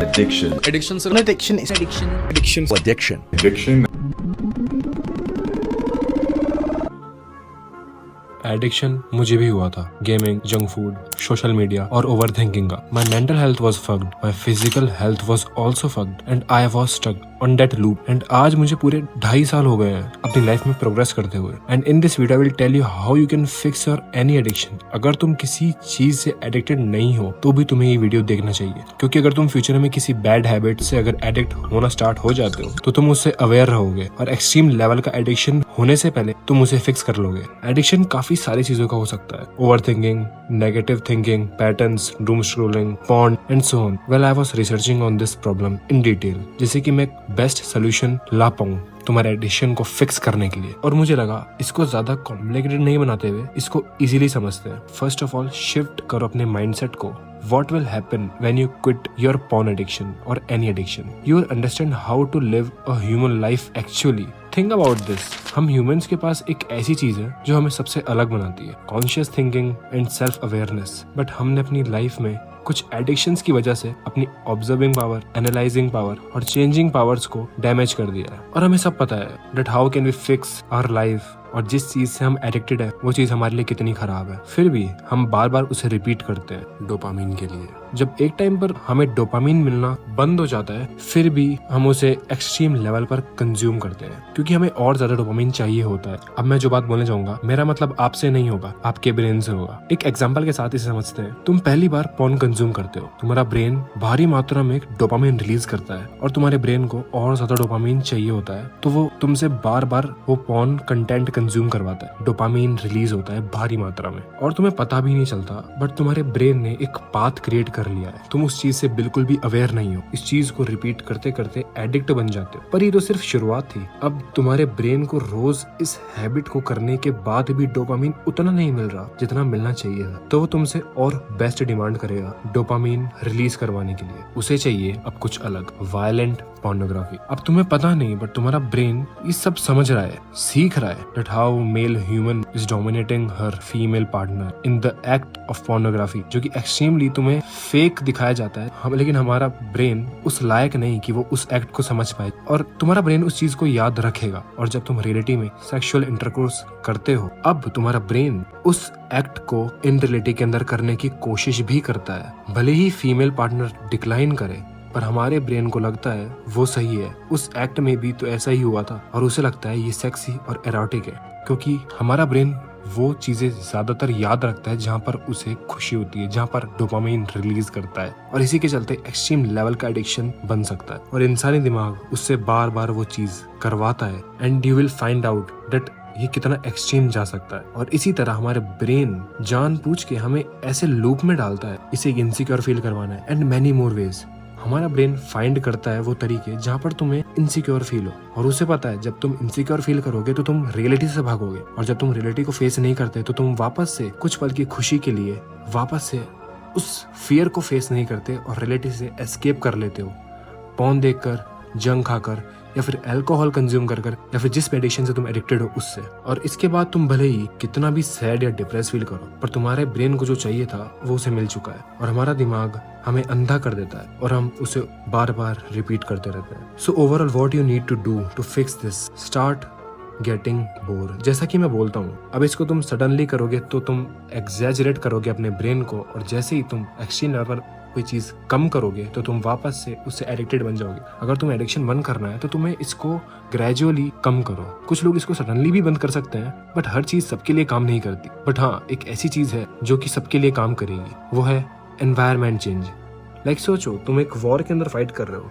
Addiction. Addiction sir. Addiction is addiction. Addiction. Addiction मुझे भी हुआ था, gaming, junk food, social media और ओवर थिंकिंग का। My mental health was fucked, my physical health was also fucked and I was stuck on that loop. एंड आज मुझे पूरे 2.5 साल हो गए हैं अपनी लाइफ में प्रोग्रेस करते हुए। And in this video I will tell you how you can fix your any addiction. अगर तुम किसी चीज से एडिक्टेड नहीं हो तो भी तुम्हें ये वीडियो देखना चाहिए, क्योंकि अगर तुम फ्यूचर में किसी बैड हैबिट से अगर एडिक्ट होना स्टार्ट हो जाते हो तो तुम उससे अवेयर रहोगे और एक्सट्रीम लेवल का एडिक्शन होने से पहले तुम उसे फिक्स कर लोगे। एडिक्शन काफी सारी चीजों का हो सकता है, over thinking, negative thinking, patterns, doom scrolling, porn and so on. Well I was researching on this problem in detail, जिससे कि मैं बेस्ट सोल्यूशन ला पाऊं तुम्हारे एडिक्शन को फिक्स करने के लिए। और मुझे लगा इसको ज्यादा कॉम्प्लिकेटेड नहीं बनाते हुए इसको इजीली समझते हैं। फर्स्ट ऑफ ऑल शिफ्ट करो अपने माइंडसेट को। What will happen when you quit your porn addiction or any addiction? You will understand how to live a human life actually. Think about this. हम humans के पास एक ऐसी चीज है जो हमें सबसे अलग बनाती है, conscious thinking and self awareness. But हमने अपनी लाइफ में कुछ एडिक्शंस की वजह से अपनी ऑब्जर्विंग पावर, एनालाइजिंग पावर और चेंजिंग पावर्स को डैमेज कर दिया है। और हमें सब पता है that how can we fix our life, और जिस चीज से हम एडिक्टेड है वो चीज हमारे लिए कितनी खराब है, फिर भी हम बार बार उसे रिपीट करते हैं डोपामिन के लिए। जब एक टाइम पर हमें डोपामिन मिलना बंद हो जाता है फिर भी हम उसे एक्सट्रीम लेवल पर कंज्यूम करते हैं, क्योंकि हमें और ज्यादा डोपामिन चाहिए होता है। अब मैं जो बात बोलने जाऊंगा मेरा मतलब आपसे नहीं होगा, आपके ब्रेन से होगा। एक एग्जांपल के साथ इसे समझते हैं। तुम पहली बार पॉर्न कंज्यूम करते हो, तुम्हारा ब्रेन भारी मात्रा में डोपामिन रिलीज करता है और तुम्हारे ब्रेन को और ज्यादा डोपामिन चाहिए होता है, तो वो तुमसे बार बार वो पॉर्न कंटेंट कंज्यूम करवाता है। डोपामिन रिलीज होता है भारी मात्रा में और तुम्हें पता भी नहीं चलता, बट तुम्हारे ब्रेन ने एक पाथ क्रिएट कर लिया है। तुम उस चीज से बिल्कुल भी अवेयर नहीं हो, इस चीज को रिपीट करते करते एडिक्ट बन जाते हो। पर ये तो सिर्फ शुरुआत थी। अब तुम्हारे ब्रेन को रोज इस हैबिट को करने के बाद भी डोपामिन उतना नहीं मिल रहा जितना मिलना चाहिए था, तो वो तुमसे और बेस्ट डिमांड करेगा डोपामिन रिलीज करवाने के लिए। उसे चाहिए अब कुछ अलग, वायलेंट पोर्नोग्राफी। अब तुम्हें पता नहीं बट तुम्हारा ब्रेन ये सब समझ रहा है, सीख रहा है that how male human is dominating हर female partner in the act of pornography, जो कि एक्सट्रीमली तुम्हें फेक दिखाया जाता है। लेकिन हमारा ब्रेन उस लायक नहीं कि वो उस एक्ट को समझ पाए, और तुम्हारा ब्रेन उस चीज को याद रखेगा। और जब तुम रियलिटी में सेक्सुअल इंटरकोर्स करते हो, अब तुम्हारा ब्रेन उस एक्ट को इन रियलिटी के अंदर करने की कोशिश भी करता है, भले ही फीमेल पार्टनर डिक्लाइन करे, पर हमारे ब्रेन को लगता है वो सही है, उस एक्ट में भी तो ऐसा ही हुआ था, और उसे लगता है ये सेक्सी और एरोटिक है, क्योंकि हमारा ब्रेन वो चीजें ज्यादातर याद रखता है जहाँ पर उसे खुशी होती है, जहाँ पर डोपामिन रिलीज करता है। और इसी के चलते एक्सट्रीम लेवल का एडिक्शन बन सकता है और इंसानी दिमाग उससे बार बार वो चीज करवाता है। And you will find out that ये कितना एक्सट्रीम जा सकता है। और इसी तरह हमारे ब्रेन जानबूझ के हमें ऐसे लूप में डालता है, इसे इनसिक्योर फील करवाना है, एंड मैनी मोर वेज। हमारा ब्रेन फाइंड करता है वो तरीके जहाँ पर तुम्हें इनसिक्योर फील हो, और उसे पता है जब तुम इनसिक्योर फील करोगे तो तुम रियलिटी से भागोगे, और जब तुम रियलिटी को फेस नहीं करते तो तुम वापस से कुछ पल की खुशी के लिए वापस से उस फियर को फेस नहीं करते और रियलिटी से एस्केप कर लेते हो, पॉर्न देखकर, जंक खाकर, या फिर अल्कोहल कंज्यूम कर या फिर जिस एडिक्शन से तुम एडिक्टेड हो उससे। और इसके बाद तुम भले ही कितना भी सैड या डिप्रेस फील करो, पर तुम्हारे ब्रेन को जो चाहिए था वो उसे मिल चुका है, और हमारा दिमाग हमें अंधा कर देता है और हम उसे बार बार रिपीट करते रहते हैं। So overall what you need to do to fix this, start getting bore. जैसा कि मैं बोलता हूँ, अब इसको तुम सडनली करोगे तो तुम एग्जैजरेट करोगे अपने ब्रेन को, और जैसे ही तुम एक्सट्रीम लेवल पर कोई चीज कम करोगे तो तुम वापस से उससे एडिक्टेड बन जाओगे। अगर तुम्हें एडिक्शन बंद करना है तो तुम्हें इसको ग्रेजुअली कम करो। कुछ लोग इसको सडनली भी बंद कर सकते हैं, बट हर चीज सबके लिए काम नहीं करती। बट हाँ, एक ऐसी चीज है जो कि सबके लिए काम करेगी, वो है एनवायरनमेंट चेंज। लाइक सोचो तुम एक वॉर के अंदर फाइट कर रहे हो,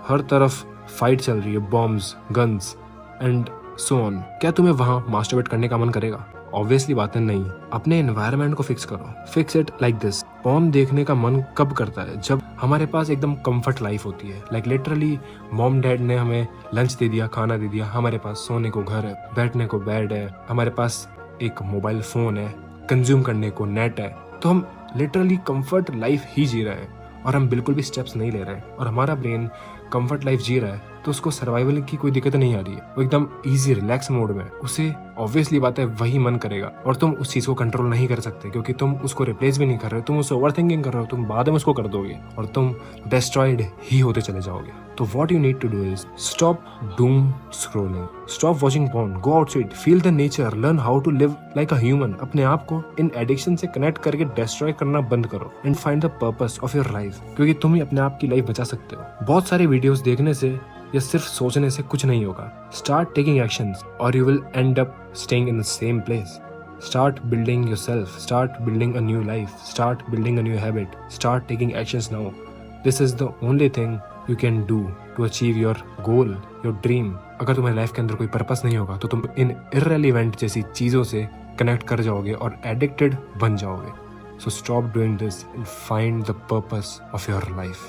हर तरफ फाइट चल रही है, bombs, guns and so on. क्या तुम्हें वहां मास्टरबेट करने का मन करेगा? ऑब्वियसली बात है नहीं। अपने एनवायरनमेंट को फिक्स करो, fix it like this. Porn देखने का मन कब करता है? जब हमारे पास एकदम कंफर्ट लाइफ होती है, लाइक लिटरली मॉम डैड ने हमें लंच दे दिया, खाना दे दिया, हमारे पास सोने को घर है, बैठने को बेड है, हमारे पास एक मोबाइल फोन है, कंज्यूम करने को नेट है, तो हम लिटरली कंफर्ट लाइफ ही जी रहे हैं। और हम बिल्कुल भी स्टेप्स नहीं ले रहे हैं और हमारा ब्रेन कंफर्ट लाइफ जी रहा है, तो उसको सर्वाइवल की कोई दिक्कत नहीं आ रही है, वो एकदम इजी रिलैक्स मोड में, उसे ऑब्वियसली बात है वही मन करेगा और तुम उस चीज को कंट्रोल नहीं कर सकते क्योंकि तुम उसको रिप्लेस भी नहीं कर रहे हो, तुम उससे ओवरथिंकिंग कर रहे हो, तुम बाद में उसको कर दोगे और तुम डिस्ट्रॉयड ही होते चले जाओगे। तो what you need to do is stop doom scrolling, stop watching porn, go outside, feel the nature, learn how to live like a human. अपने आप को इन एडिक्शन से कनेक्ट करके डिस्ट्रॉय करना बंद करो and find the purpose of your life, क्योंकि तुम ही अपने आप की लाइफ बचा सकते हो। बहुत सारे वीडियोस देखने से या सिर्फ सोचने से कुछ नहीं होगा। स्टार्ट टेकिंग एक्शंस और you will and up staying in the same place. Start building yourself, start building a new life, start building a new habit, start taking actions now. This is the only thing you can do to achieve your goal, your dream. अगर तुम्हारी life के अंदर कोई purpose नहीं होगा तो तुम इन irrelevant जैसी चीज़ों से कनेक्ट कर जाओगे और एडिक्टेड बन जाओगे। So stop doing this and find the purpose of your life.